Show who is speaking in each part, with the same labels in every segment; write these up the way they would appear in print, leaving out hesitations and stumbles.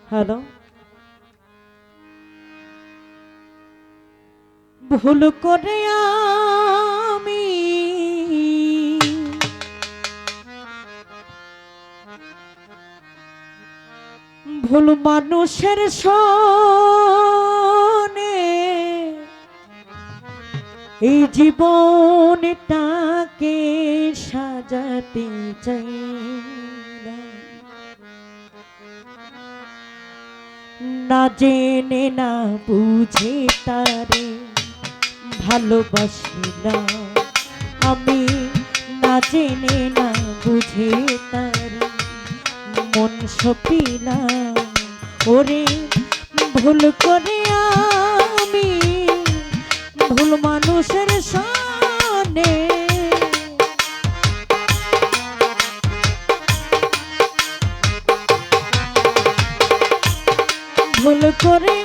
Speaker 1: Hello, ভুল করে আমি ভুল মানুষের সনে এই জীবনটাকে সাজাতে চাই না জেনে না বুঝে তারে ভালোবাসিলাম আমি না জেনে না বুঝে তারে মন সপিলাম ওরে ভুল করে আমি ভুল মানুষের সামনে ভুল করে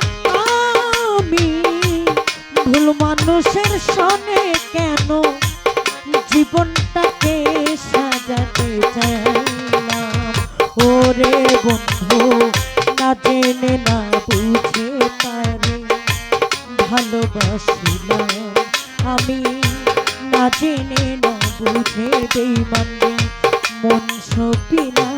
Speaker 1: আমি ভুল মানুষের সনে কেন জীবনটাকে সাজাতে চাইলাম ওরে বন্ধু না জেনে না বুঝে তারে ভালোবাসিলাম আমি না জেনে না বুঝে বেঈমানে মন সপিলাম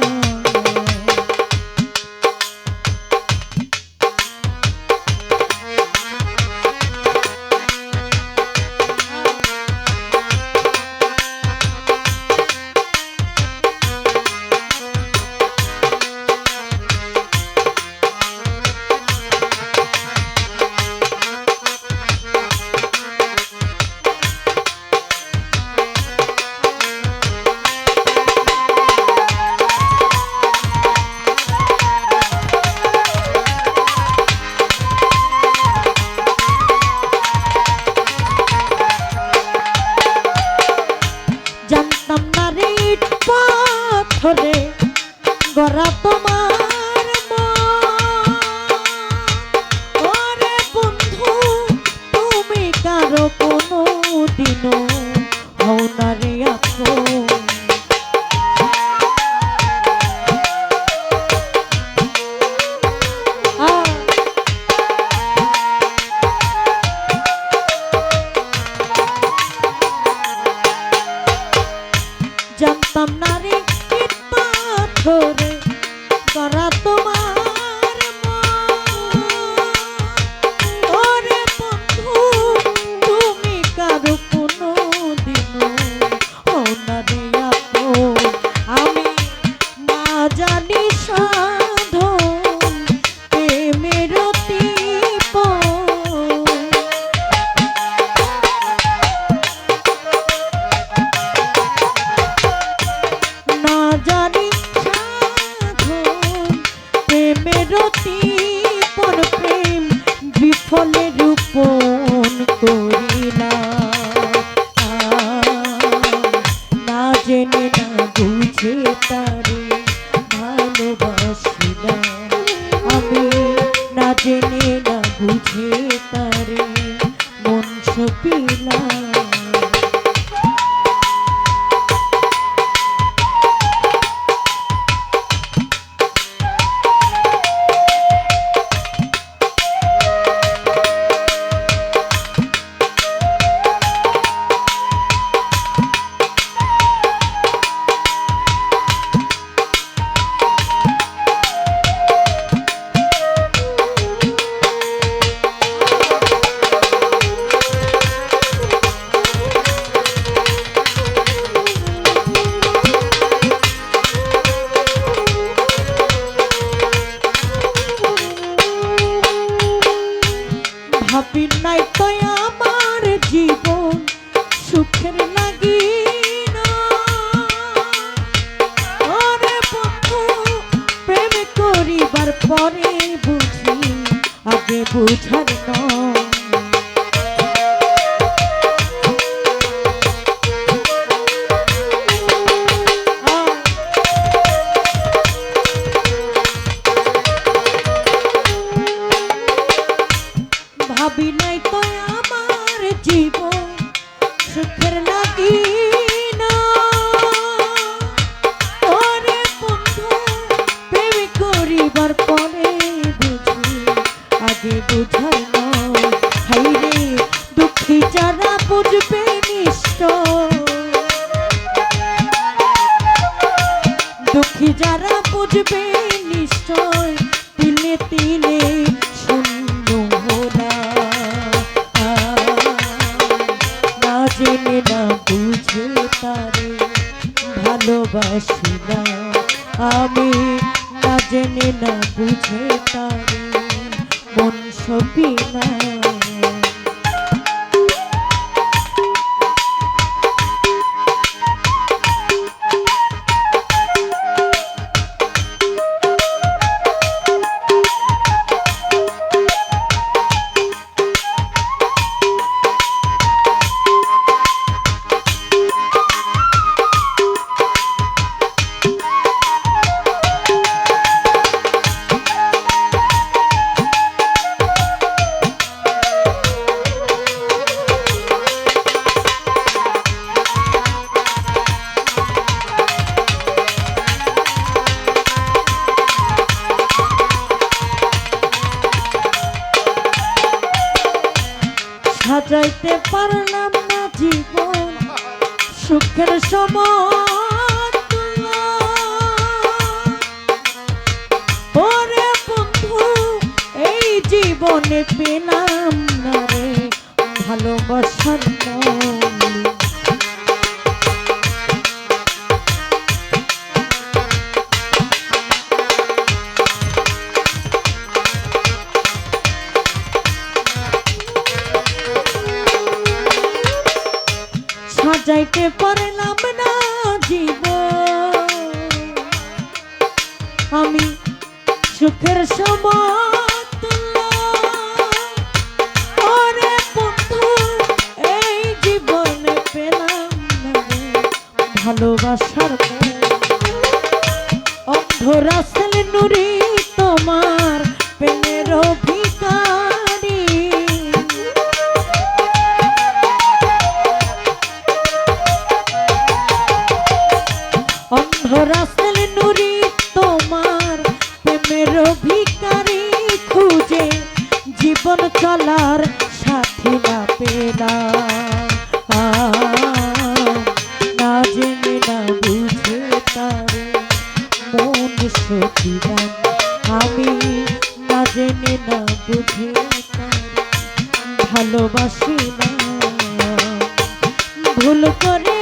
Speaker 1: পাথরে গড়া তোমার ওরে বন্ধু তুমি কারো কোনো দিনও হও না রে আপন জানতাম না রে পাথরে করা তোমার ওরে বন্ধু তুমি কারো কোনো দিনও হও না রে আপন আমি না জানি সাধন প্রেমের পর প্রেম বিফলে রূপন করিলাম না জেনে না বুঝে তারে ভালোবাসিলাম আমি না জেনে না বুঝে তারে মন সপিলাম ভাবি নাই তো আমার জীবন সুখের লাগি না ওরে বন্ধু প্রেম করিবার পরে বুঝি আগে বুঝার নয় ভাবি নাই তো আমার জীবন সুখের লাগি না ওরে বন্ধু প্রেম করিবার পরে যারা বুঝবে নিশ্চয় তিলে তিলে শূন্য মোরা। না জেনে না বুঝে তারে ভালোবাসি না আমি, না জেনে না বুঝে তারে মন সপি না। সাজাইতে পারলাম না জীবন সুখের সমতুল্য। ওরে বন্ধু এই জীবনে পেলাম না রে ভালোবাসার মূল্য। সাজাইতে পারলাম না জীবন আমি সুখের সমতুল্য। ওরে বন্ধু এই জীবনে পেলাম না ভালোবাসার অন্ধ রাসেল নুরি তোমার প্রেমের অধিকারী। অন্ধ রাসেল নুরি তোমার প্রেমের ভিখারি খুঁজে জীবন চলার সাথী না পেলাম। না জেনে না বুঝে তারে মন সখিলাম আমি, না জেনে না বুঝে তারে ভালোবাসি না। ভুল করে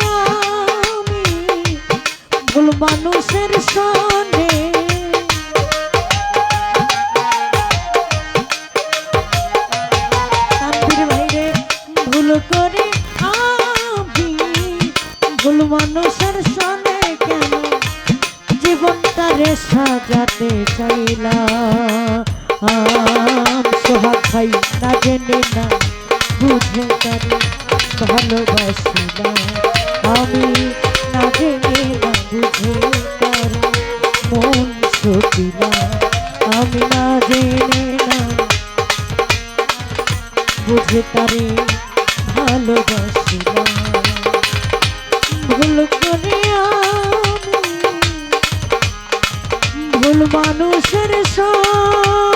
Speaker 1: ভুল মানুষের সনে তানভীর ভাইরে ভুল করে আমি ভুল মানুষের সনে কেন জীবনটারে সাজাতে চাইলাম। সোহাগ ভাই না জেনে না বুঝে তারে ভালোবাসি না আমি, না জেনে না বুঝে তারে মন সপিলা আমি, না জেনে না বুঝে তারে ভালোবাসিলা। ভুল করে আমি ভুল মানুষের সঙ্গ